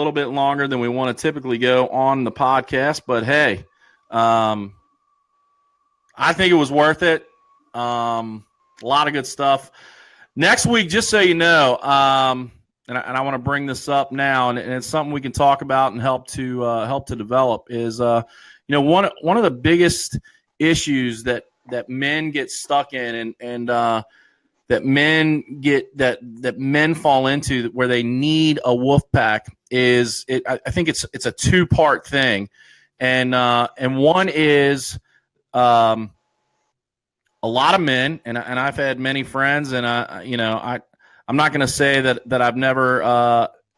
little bit longer than we want to typically go on the podcast, but hey, I think it was worth it. A lot of good stuff. Next week, just so you know, and I want to bring this up now, and it's something we can talk about and help to develop. Is one of the biggest issues that men get stuck in, and that men fall into, where they need a wolf pack, is I think it's a two-part thing, and one is a lot of men, and I've had many friends, and I'm not going to say that I've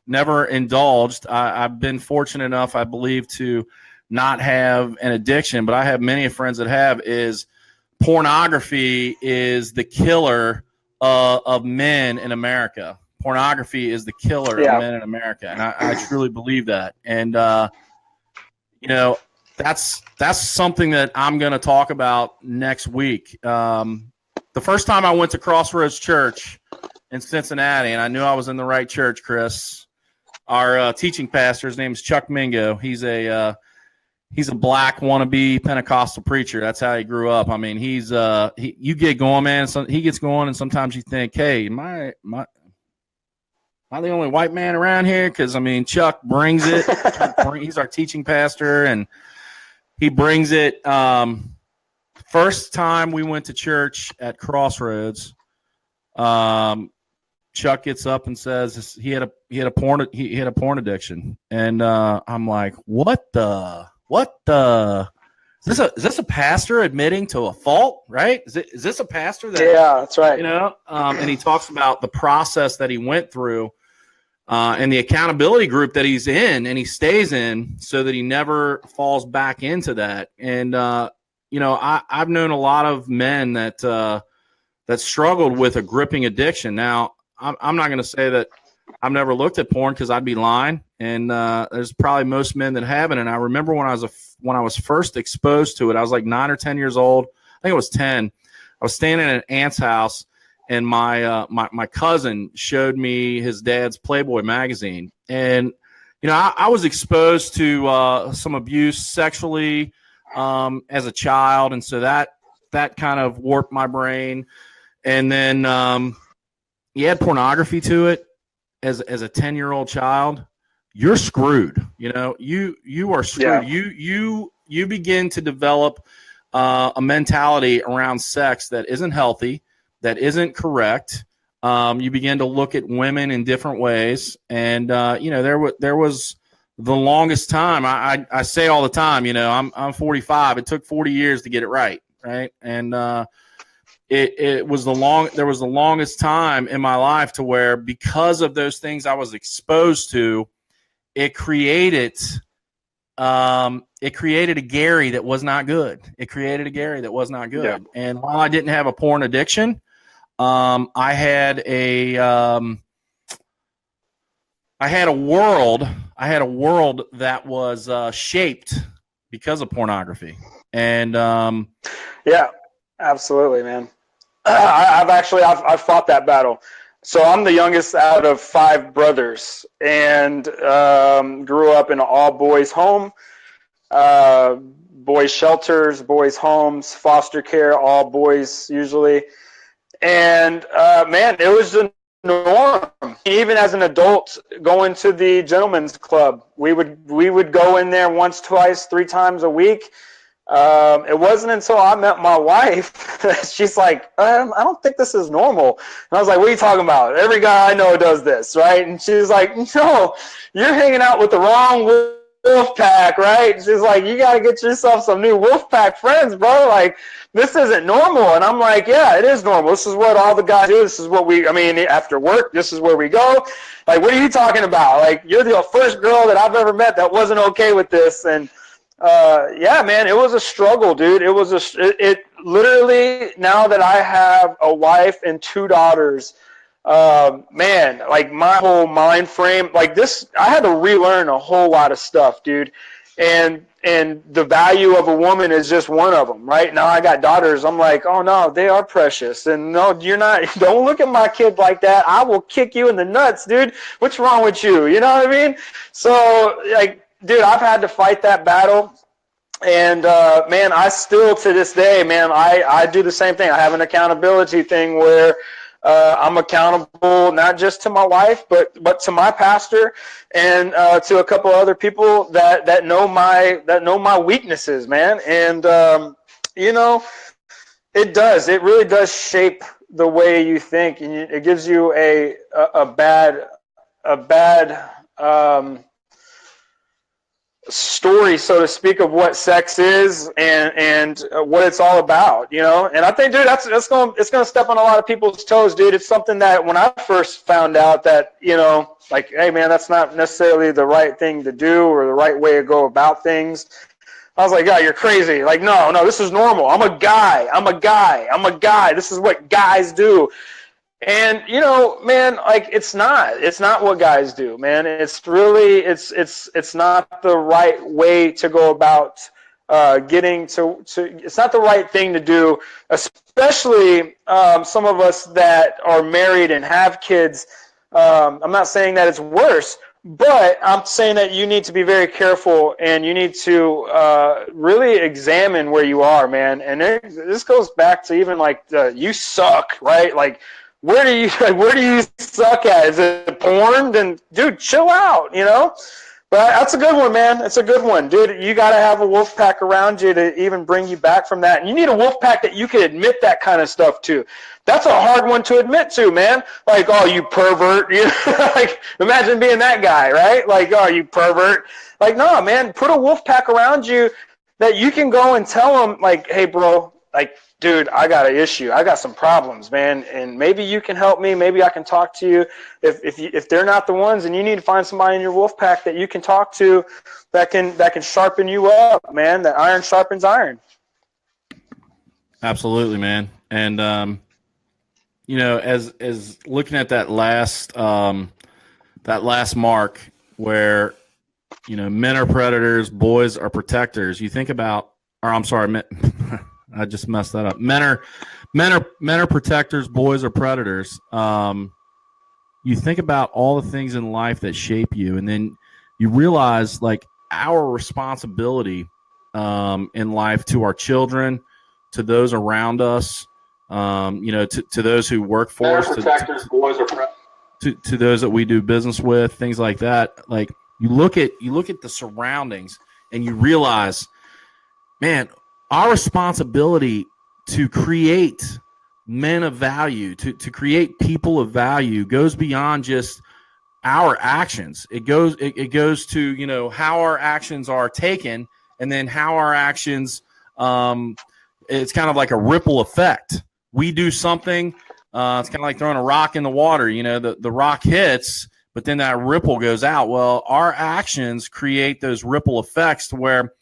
never indulged. I've been fortunate enough, I believe, to not have an addiction, but I have many friends that have. Is pornography is the killer of men in America. Pornography is the killer of men in America, and I truly believe that. And that's something that I'm going to talk about next week. The first time I went to Crossroads Church in Cincinnati, and I knew I was in the right church, Chris. Our teaching pastor, his name is Chuck Mingo. He's a black wannabe Pentecostal preacher. That's how he grew up. I mean, you get going, man. He gets going, and sometimes you think, hey, am I the only white man around here? Because, I mean, Chuck brings it. He's our teaching pastor, and he brings it. First time we went to church at Crossroads, Chuck gets up and says he had a porn addiction, and I'm like, what the is this a pastor admitting to a fault, right? Is this a pastor that? Yeah, that's right. And he talks about the process that he went through, and the accountability group that he's in and he stays in, so that he never falls back into that. And I've known a lot of men that struggled with a gripping addiction. Now, I'm not going to say that I've never looked at porn, because I'd be lying. And there's probably most men that haven't. And I remember when I was first exposed to it, I was like 9 or 10 years old. I think it was 10. I was staying at an aunt's house, and my cousin showed me his dad's Playboy magazine. And I was exposed to some abuse sexually as a child, and so that kind of warped my brain. And then you add pornography to it as a 10-year-old child, you're screwed. You are screwed. Yeah. You begin to develop a mentality around sex that isn't healthy, that isn't correct. You begin to look at women in different ways, and there was the longest time. I say all the time, I'm 45. It took 40 years to get it right, and there was the longest time in my life to where, because of those things I was exposed to, it created a Gary that was not good. Yeah. And while I didn't have a porn addiction, I had a world that was shaped because of pornography. And yeah, absolutely, man. I've fought that battle. So I'm the youngest out of 5 brothers, and grew up in an all-boys home, boys shelters, boys homes, foster care, all boys usually. And man, it was the norm. Even as an adult, going to the gentleman's club, we would go in there once, twice, 3 times a week. It wasn't until I met my wife that she's like, I don't think this is normal. And I was like, what are you talking about? Every guy I know does this, right? And she's like, no, you're hanging out with the wrong wolf pack, right? She's like, you got to get yourself some new wolf pack friends, bro. Like, this isn't normal. And I'm like, yeah, it is normal. This is what all the guys do. This is what after work, this is where we go. Like, what are you talking about? Like, you're the first girl that I've ever met that wasn't okay with this. And yeah, man, it was a struggle, dude. It literally, now that I have a wife and 2 daughters, man, like my whole mind frame, like this, I had to relearn a whole lot of stuff, dude. and the value of a woman is just one of them. Right now, I got daughters. I'm like, oh no, they are precious, and no, you're not. Don't look at my kid like that. I will kick you in the nuts, dude. What's wrong with you? You know what I mean? So, like, dude, I've had to fight that battle. And, man, I still, to this day, man, I do the same thing. I have an accountability thing where I'm accountable not just to my wife, but to my pastor and to a couple other people that know my weaknesses, man. And, you know, it really does shape the way you think, and it gives you a bad story, so to speak, of what sex is and what it's all about, you know. And I think, dude, it's gonna step on a lot of people's toes, dude. It's something that when I first found out that, you know, like, hey man, that's not necessarily the right thing to do or the right way to go about things. I was like, yeah, you're crazy. Like, no, this is normal. I'm a guy. This is what guys do. And, you know, man, like, it's not what guys do, man. It's really, it's not the right way to go about getting to, it's not the right thing to do, especially some of us that are married and have kids. I'm not saying that it's worse, but I'm saying that you need to be very careful and you need to really examine where you are, man. And this goes back to even like you suck, right? Like, where do you suck at? Is it porn? Then, dude, chill out, you know? But that's a good one, man. It's a good one. Dude, you got to have a wolf pack around you to even bring you back from that. And you need a wolf pack that you can admit that kind of stuff to. That's a hard one to admit to, man. Like, oh, you pervert. You know? Like, imagine being that guy, right? Like, oh, you pervert. Like, no, man, put a wolf pack around you that you can go and tell them, like, hey, bro, like, dude, I got an issue. I got some problems, man, and maybe you can help me. Maybe I can talk to you. If they're not the ones, and you need to find somebody in your wolf pack that you can talk to, that can sharpen you up, man. That iron sharpens iron. Absolutely, man. And you know, as looking at that last mark where, you know, men are predators, boys are protectors. You think about, or I'm sorry, I just messed that up. Men are protectors. Boys are predators. You think about all the things in life that shape you, and then you realize, like, our responsibility in life to our children, to those around us, you know, to those who work for us, boys are to those that we do business with, things like that. Like, you look at the surroundings, and you realize, man, our responsibility to create men of value, to create people of value, goes beyond just our actions. It goes to, you know, how our actions are taken, and then how our actions, it's kind of like a ripple effect. We do something, it's kind of like throwing a rock in the water. You know, the rock hits, but then that ripple goes out. Well, our actions create those ripple effects to where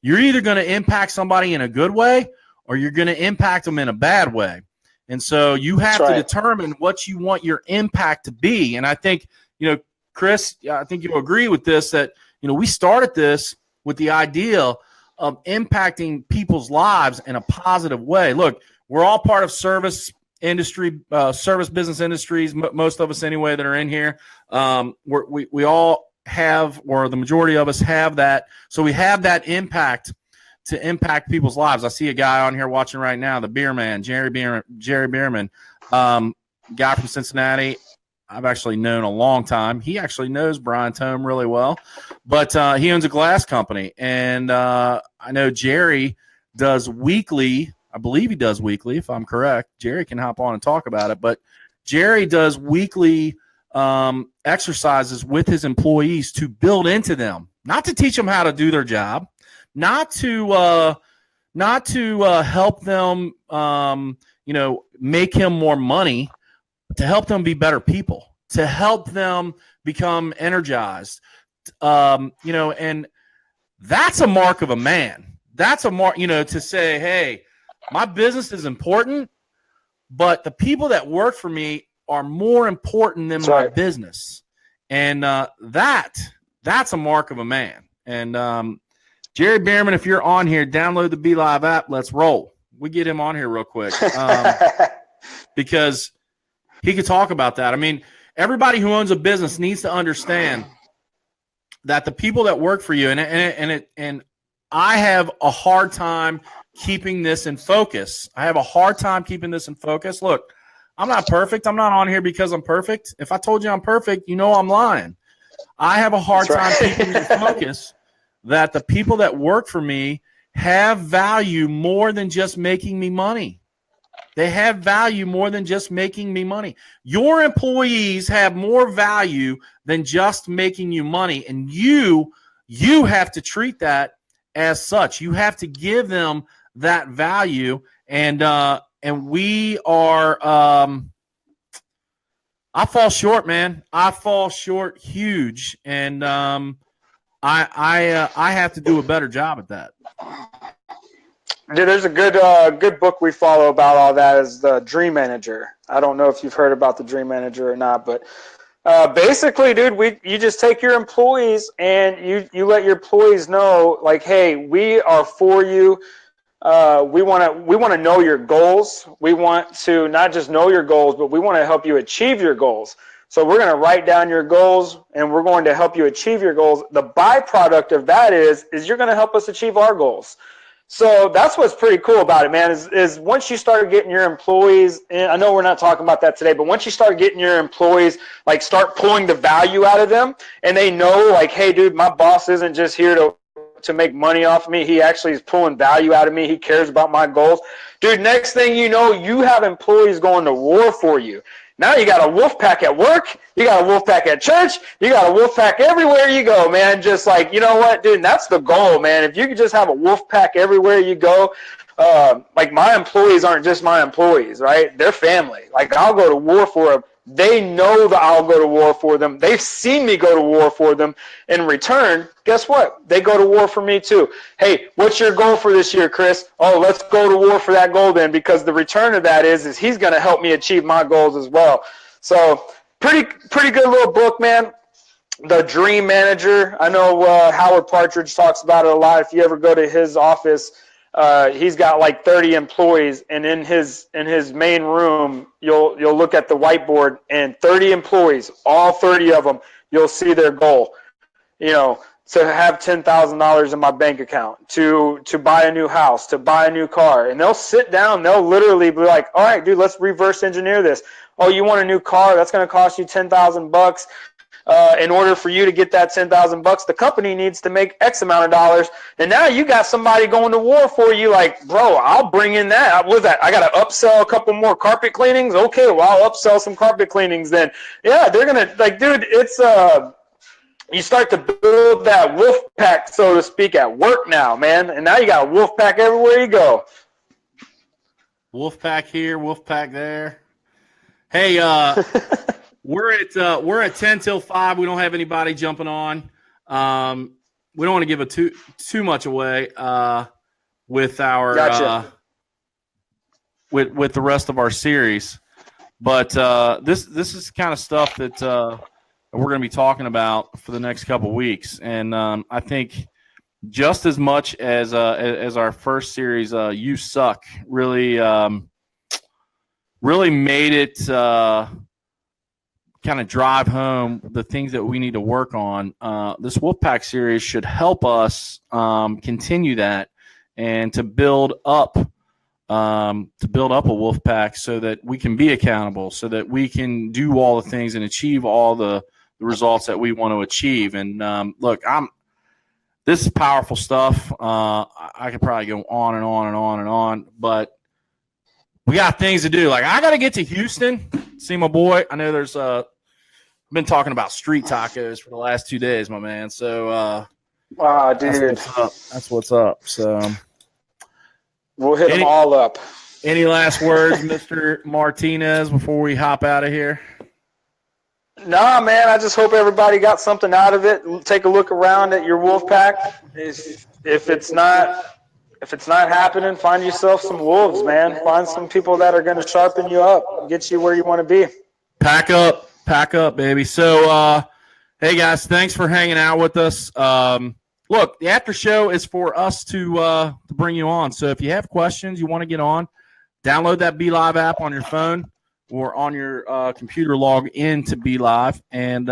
you're either going to impact somebody in a good way, or you're going to impact them in a bad way. And so you have to determine what you want your impact to be. And I think, you know, Chris, I think you'll agree with this, that, you know, we started this with the idea of impacting people's lives in a positive way. Look, we're all part of service industry, service business industries, most of us anyway that are in here. We all have, or the majority of us have that. So we have that impact to impact people's lives. I see a guy on here watching right now, the beer man, Jerry Bierman, guy from Cincinnati. I've actually known a long time. He actually knows Brian Tome really well, but he owns a glass company. And I know Jerry does weekly. I believe he does weekly, if I'm correct. Jerry can hop on and talk about it. But Jerry does weekly exercises with his employees to build into them, not to teach them how to do their job, not to help them, you know, make him more money, but to help them be better people, to help them become energized, you know, and that's a mark of a man. That's a mark, you know, to say, hey, my business is important, but the people that work for me are more important than my business. And that's a mark of a man. And Jerry Bierman, if you're on here, download the Be Live app. Let's roll. We get him on here real quick because he could talk about that. I mean, everybody who owns a business needs to understand that the people that work for you, and I have a hard time keeping this in focus. Look, I'm not perfect. I'm not on here because I'm perfect. If I told you I'm perfect, you know I'm lying. I have a hard time keeping in focus that the people that work for me have value more than just making me money. They have value more than just making me money. Your employees have more value than just making you money, and you have to treat that as such. You have to give them that value, and we are. I fall short, man. I fall short huge, and I have to do a better job at that. Dude, there's a good book we follow about all that is the Dream Manager. I don't know if you've heard about the Dream Manager or not, but basically, dude, you just take your employees and you let your employees know, like, hey, we are for you. We want to know your goals. We want to not just know your goals, but we want to help you achieve your goals. So we're going to write down your goals, and we're going to help you achieve your goals. The byproduct of that is you're going to help us achieve our goals. So that's what's pretty cool about it, man, is once you start getting your employees, and I know we're not talking about that today, but once you start getting your employees, like, start pulling the value out of them, and they know, like, hey, dude, my boss isn't just here to make money off of me. He actually is pulling value out of me. He cares about my goals. Dude, next thing you know, you have employees going to war for you. Now you got a wolf pack at work. You got a wolf pack at church. You got a wolf pack everywhere you go, man. Just like, you know what, dude, that's the goal, man. If you could just have a wolf pack everywhere you go, like, my employees aren't just my employees, right? They're family. Like, I'll go to war for them. They know that I'll go to war for them. They've seen me go to war for them. In return, guess what? They go to war for me too. Hey, what's your goal for this year, Chris? Oh, let's go to war for that goal then, because the return of that is he's going to help me achieve my goals as well. So pretty good little book, man. The Dream Manager. I know Howard Partridge talks about it a lot. If you ever go to his office, he's got like 30 employees, and in his main room, you'll look at the whiteboard, and 30 employees, all 30 of them, you'll see their goal. You know, to have $10,000 in my bank account, to buy a new house, to buy a new car, and they'll sit down, they'll literally be like, all right, dude, let's reverse engineer this. Oh, you want a new car? That's going to cost you $10,000. In order for you to get that $10,000, the company needs to make X amount of dollars. And now you got somebody going to war for you. Like, bro, I'll bring in that. What was that? I got to upsell a couple more carpet cleanings. Okay, well, I'll upsell some carpet cleanings then. Yeah, they're going to, like, dude, it's, you start to build that wolf pack, so to speak, at work now, man. And now you got a wolf pack everywhere you go. Wolf pack here, wolf pack there. Hey, we're at 10 till 5. We don't have anybody jumping on. We don't want to give too much away with our Gotcha. with the rest of our series. But this is kind of stuff that we're going to be talking about for the next couple of weeks. And I think just as much as our first series, You Suck, really made it kind of drive home the things that we need to work on. This Wolfpack series should help us continue that and to build up a Wolfpack so that we can be accountable, so that we can do all the things and achieve all the results that we want to achieve. And look, this is powerful stuff. I could probably go on and on and on and on, but we got things to do. Like, I got to get to Houston, see my boy. I know there's been talking about street tacos for the last 2 days, my man. So, wow, dude, that's what's up. So, we'll hit them all up. Any last words, Mr. Martinez, before we hop out of here? Nah, man. I just hope everybody got something out of it. Take a look around at your wolf pack. If it's not happening, find yourself some wolves, man. Find some people that are going to sharpen you up, get you where you want to be. Pack up, baby. So, hey guys, thanks for hanging out with us. look, the after show is for us to bring you on. So if you have questions, you want to get on, download that Be Live app on your phone or on your computer, log in to Be Live, and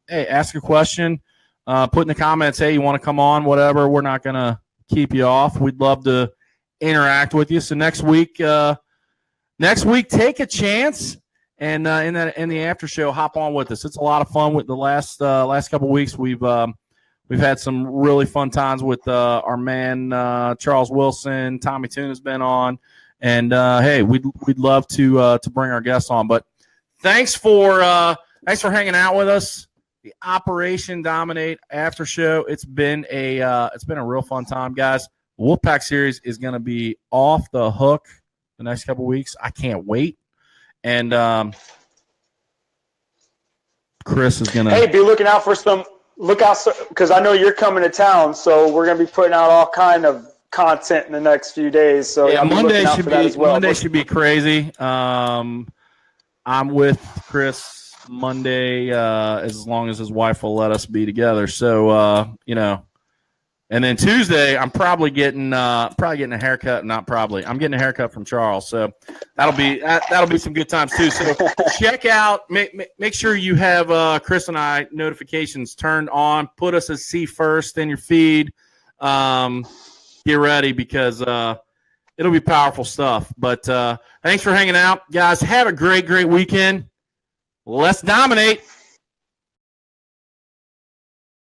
hey, ask a question. Put in the comments, hey, you want to come on, whatever. We're not going to keep you off. We'd love to interact with you. So next week, take a chance and in the after show, hop on with us. It's a lot of fun. With the last couple of weeks, we've had some really fun times with our man Charles Wilson. Tommy Toon has been on, and hey, we'd love to bring our guests on. But thanks for hanging out with us. The Operation Dominate After Show. It's been a real fun time, guys. The Wolfpack series is going to be off the hook the next couple weeks. I can't wait. And Chris is going to. Hey, be looking out for because I know you're coming to town, so we're going to be putting out all kind of content in the next few days. So yeah, Monday Monday should be crazy. I'm with Chris Monday as long as his wife will let us be together. So and then Tuesday I'm probably getting a haircut. Not probably. I'm getting a haircut from Charles. So that'll be some good times too. So check out. Make sure you have Chris and I notifications turned on. Put us as see first in your feed. Get ready because it'll be powerful stuff. But thanks for hanging out, guys. Have a great weekend. Let's dominate.